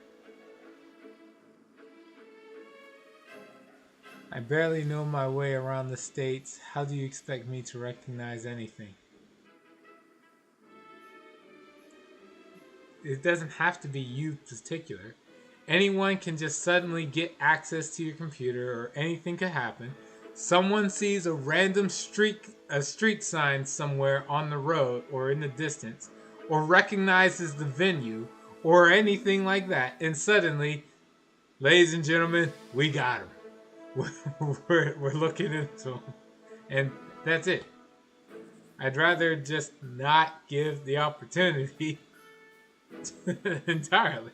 I barely know my way around the States. How do you expect me to recognize anything? It doesn't have to be you in particular. anyone can just suddenly get access to your computer, or anything could happen. Someone sees a random street sign somewhere on the road or in the distance, or recognizes the venue, or anything like that, and suddenly, ladies and gentlemen, we got him. We're looking into him, and that's it. I'd rather just not give the opportunity entirely.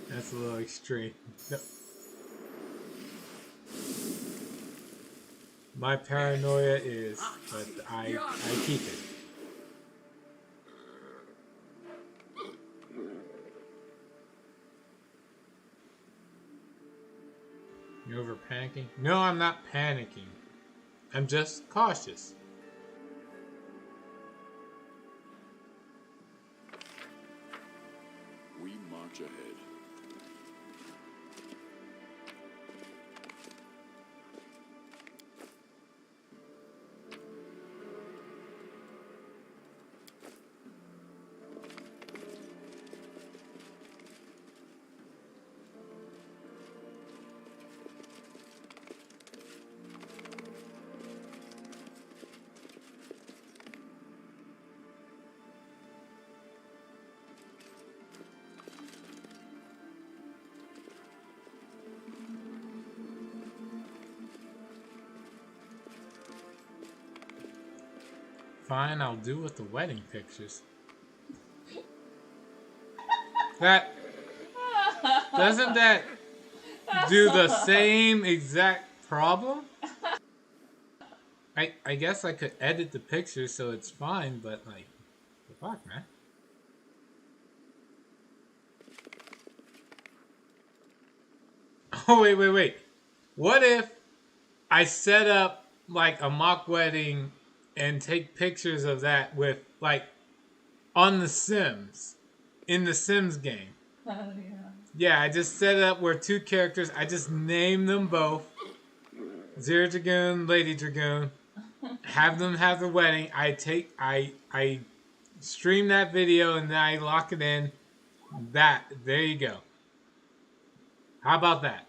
That's a little extreme. No. My paranoia is, but I keep it. You over panicking? No, I'm not panicking. I'm just cautious. We march ahead. Fine, I'll do with the wedding pictures. That doesn't that do the same exact problem? I guess I could edit the picture so it's fine, but like, the fuck, man. Oh wait. What if I set up like a mock wedding and take pictures of that with like on The Sims, in the Sims game? Oh, yeah. Yeah, I just set it up where two characters, I just name them both Zero Dragoon, Lady Dragoon, have them have the wedding. I stream that video and then I lock it in. There you go. How about that?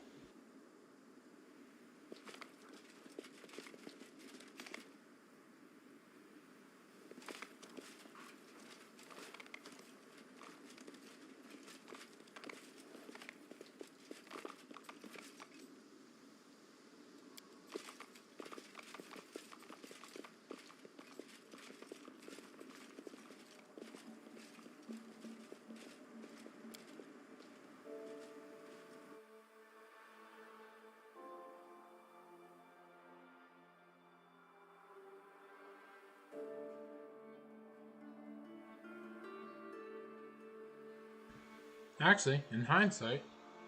Actually, in hindsight,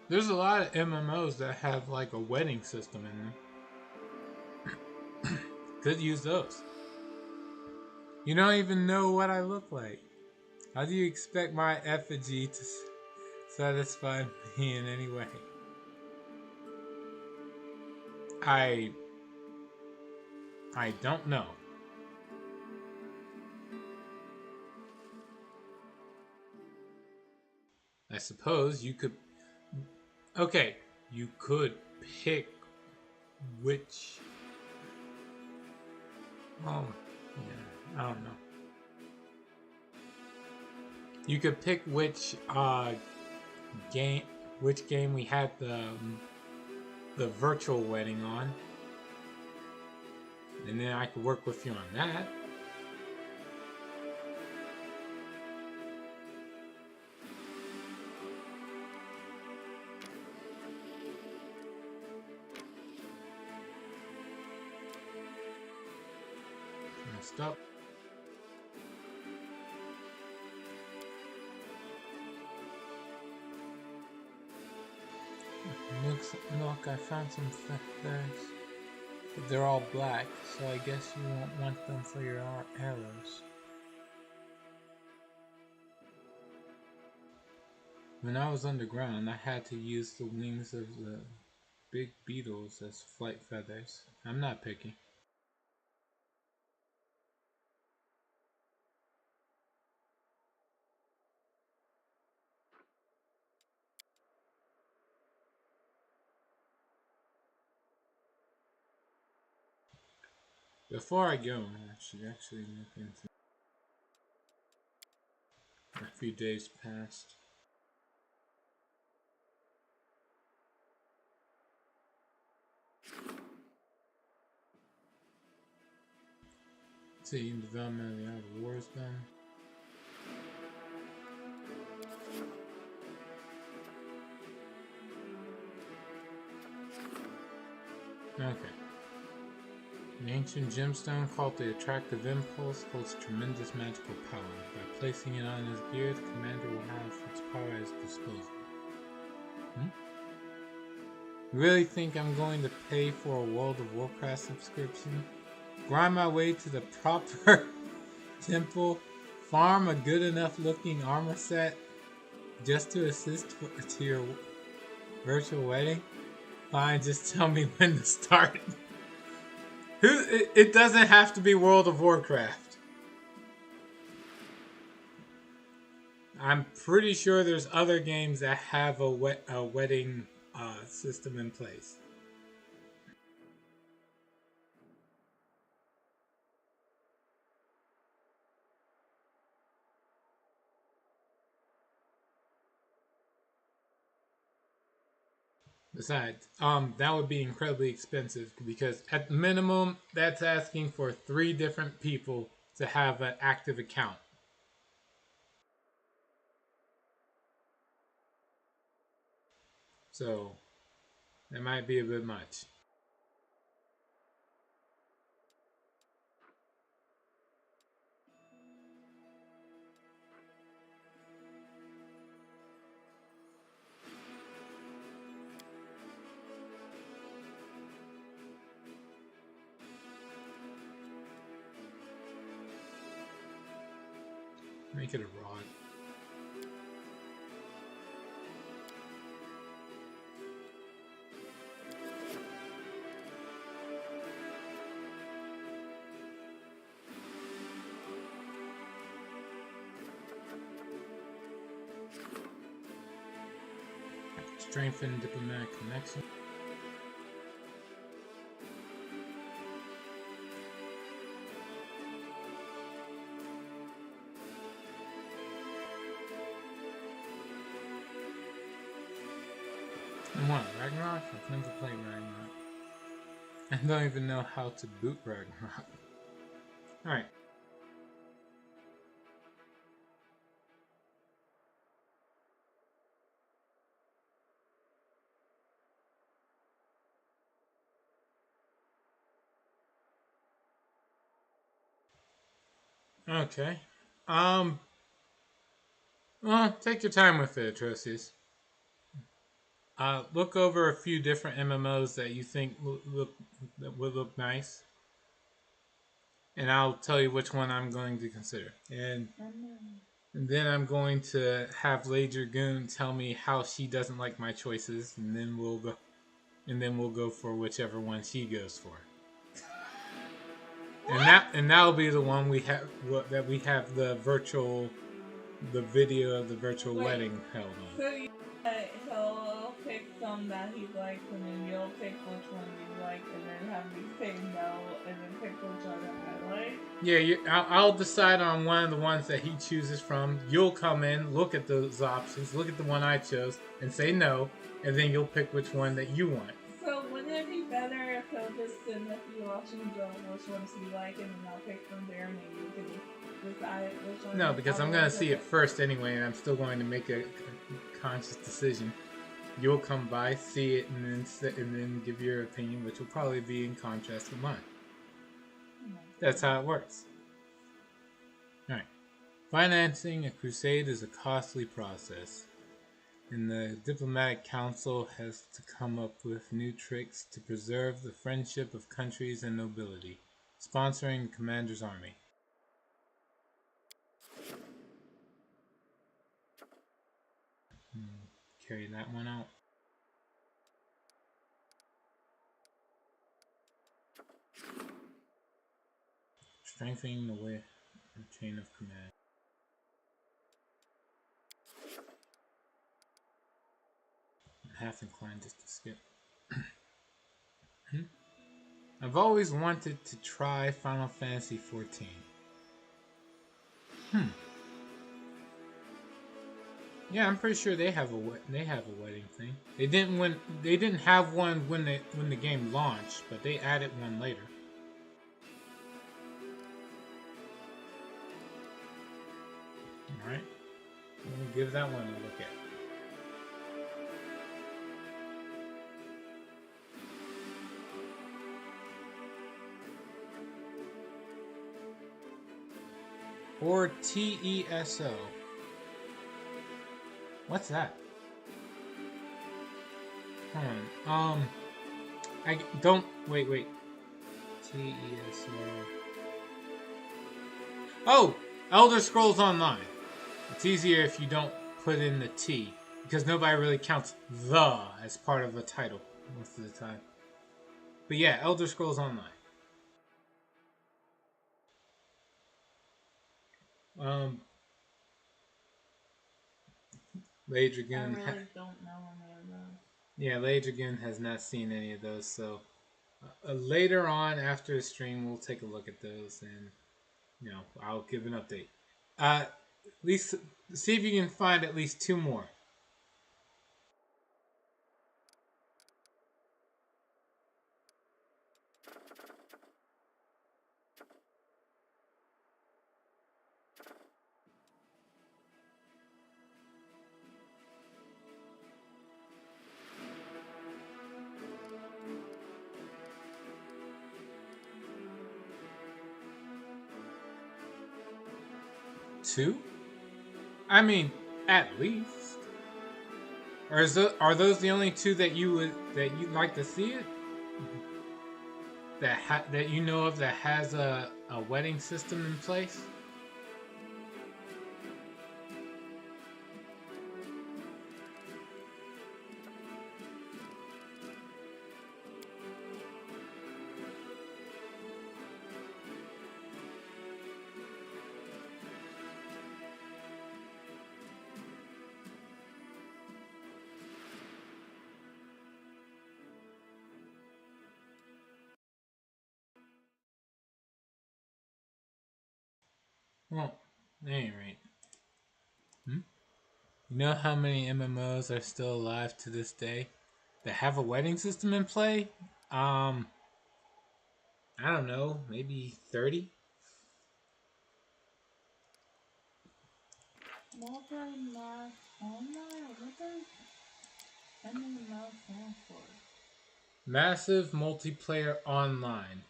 there's a lot of MMOs that have like a wedding system in them. Could use those. You don't even know what I look like. How do you expect my effigy to satisfy me in any way? I don't know. I suppose you could. Okay, you could pick which. Oh, yeah, I don't know. You could pick which game we had the virtual wedding on, and then I could work with you on that. Stop. Look, I found some feathers, but they're all black, so I guess you won't want them for your arrows. When I was underground, I had to use the wings of the big beetles as flight feathers. I'm not picky. Before I go, I should actually look into. A few days passed. See, development of the Art of War is done. Okay. The ancient gemstone, called the Attractive Impulse, holds tremendous magical power. By placing it on his gear, the commander will have its power at his disposal. You really think I'm going to pay for a World of Warcraft subscription? Grind my way to the proper temple, farm a good enough looking armor set just to assist to your virtual wedding? Fine, just tell me when to start. It doesn't have to be World of Warcraft. I'm pretty sure there's other games that have a wedding system in place. Besides, that would be incredibly expensive because at minimum, that's asking for 3 different people to have an active account. So, that might be a bit much. Make it a rod. Strengthen diplomatic connection. And what, Ragnarok? I've never played Ragnarok. I don't even know how to boot Ragnarok. Alright. Okay. Well, take your time with it, Atrocious. Look over a few different MMOs that you think would look nice, and I'll tell you which one I'm going to consider. And then I'm going to have Lay Dragoon tell me how she doesn't like my choices, and then we'll go for whichever one she goes for. And that'll be the one we have the video of the virtual wedding held on. So he'll pick some that he likes, and then you'll pick which one you like, and then have me say no, and then pick which one I like. Yeah, I'll decide on one of the ones that he chooses from. You'll come in, look at those options, look at the one I chose, and say no, and then you'll pick which one that you want. So wouldn't it be better if he'll just send a few options of which ones you like, and then I'll pick from there, and then you can decide which one? No, because I'm going to see it first anyway, and I'm still going to make a conscious decision. You'll come by, see it, and then give your opinion, which will probably be in contrast with mine. That's how it works. Alright. Financing a crusade is a costly process, and the diplomatic council has to come up with new tricks to preserve the friendship of countries and nobility, sponsoring the commander's army. Carry that one out. Strengthening the chain of command. I'm half inclined just to skip. I've always wanted to try Final Fantasy 14. Yeah, I'm pretty sure they have a wedding thing. They didn't have one when the game launched, but they added one later. All right, we'll give that one a look at. Or TESO. What's that? Hold on. I don't wait. TESO. Oh, Elder Scrolls Online. It's easier if you don't put in the T because nobody really counts the as part of a title most of the time. But yeah, Elder Scrolls Online. Ladragoon. I really don't know any of those. Yeah, Ladragoon has not seen any of those, so later on after the stream, we'll take a look at those and I'll give an update. At least see if you can find at least 2 more. Two? I mean, at least. Or are those the only 2 that you'd like to see it? That you know of that has a wedding system in place? Well, at any rate. You know how many MMOs are still alive to this day that have a wedding system in play? I don't know, maybe 30? Multi-mass online? What does MMO stand for? Massive Multiplayer Online.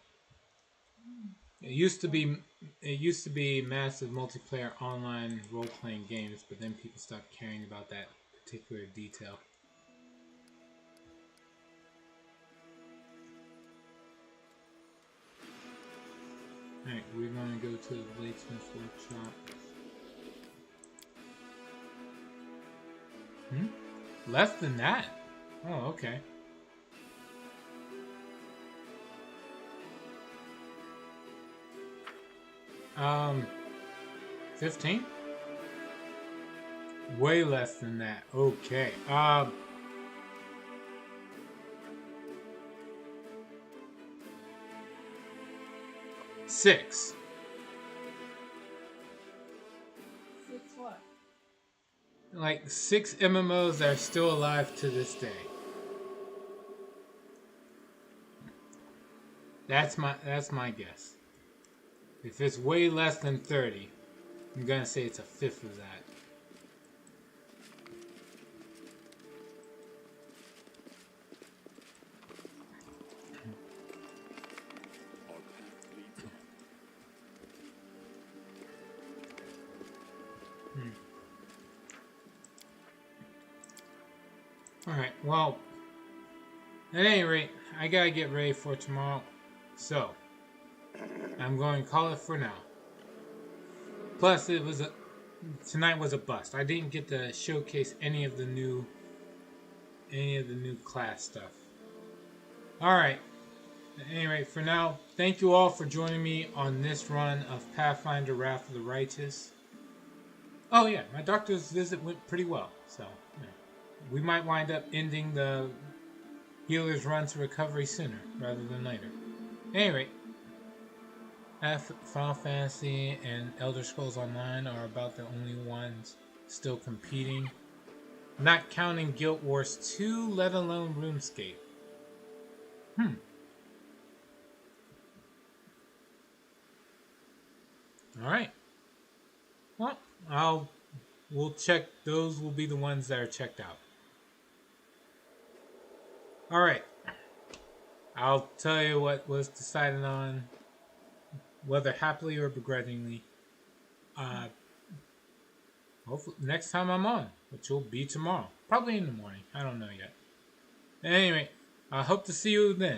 It used to be massive multiplayer online role-playing games, but then people stopped caring about that particular detail. Alright, we're going to go to the Bladesmith's workshop. Less than that? Oh, okay. Um, 15? Way less than that. Okay. 6. 6 what? Like 6 MMOs that are still alive to this day. That's my guess. If it's way less than 30, I'm gonna say it's a fifth of that. Alright, well, at any rate, I gotta get ready for tomorrow, so I'm going to call it for now. Plus, tonight was a bust. I didn't get to showcase any of the new class stuff. Alright, at any rate, for now, thank you all for joining me on this run of Pathfinder Wrath of the Righteous. Oh yeah, my doctor's visit went pretty well, so we might wind up ending the healer's run to recovery sooner rather than later. Anyway, Final Fantasy and Elder Scrolls Online are about the only ones still competing. Not counting Guild Wars 2, let alone RuneScape. Alright. Well, we'll check. Those will be the ones that are checked out. Alright. I'll tell you what was decided on, whether happily or begrudgingly. Hopefully next time I'm on, which will be tomorrow. Probably in the morning. I don't know yet. Anyway, I hope to see you then.